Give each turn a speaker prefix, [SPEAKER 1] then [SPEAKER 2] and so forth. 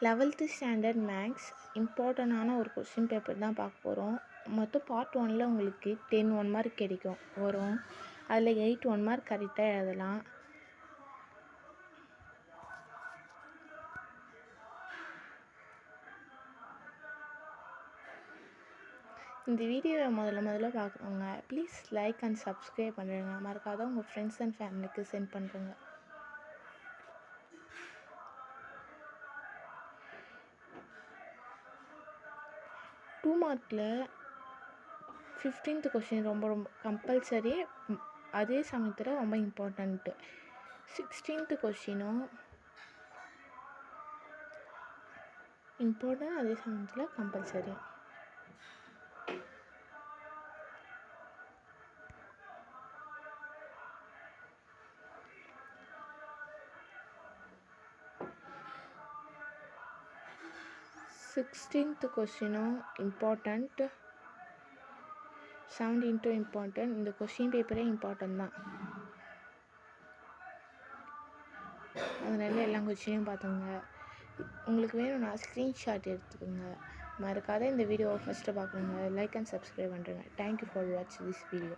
[SPEAKER 1] 11th standard maths இம்பார்ட்டண்டான ஒரு question paper தான் பார்க்க போகிறோம். மொத்தம் பார்ட் 1ல் உங்களுக்கு 10 1 மார்க் கிடைக்கும் வரும். அதில் 8 1 மார்க் கரெக்டாக எழுதலாம். இந்த வீடியோவை முதல்ல பார்க்குறவங்க ப்ளீஸ் லைக் அண்ட் சப்ஸ்கிரைப் பண்ணுறேங்க. மறக்காத உங்கள் ஃப்ரெண்ட்ஸ் அண்ட் ஃபேமிலிக்கு சென்ட் பண்ணுறேங்க. டூ மார்க்கில் 15th கொஸ்டின் ரொம்ப கம்பல்சரி, அதே சமயத்தில் ரொம்ப இம்பார்ட்டண்ட்டு. 16th கொஸ்டினும் இம்பார்ட்டன்ட், அதே சமயத்தில் கம்பல்சரி. சிக்ஸ்டீன்த் கொஸ்டினும் இம்பார்ட்டண்ட், 17th இம்பார்ட்டன்ட். இந்த கொஸ்டின் பேப்பரே இம்பார்ட்டன்ட் தான், அதனால எல்லா கொஸ்டினையும் பார்த்துங்க. உங்களுக்கு வேணும்னா ஸ்க்ரீன்ஷாட் எடுத்துக்கோங்க. மறக்காத இந்த வீடியோவை ஃபஸ்ட்டு பார்க்குறேங்க. லைக் அண்ட் சப்ஸ்கிரைப் பண்ணுறேங்க. Thank you for watch this video.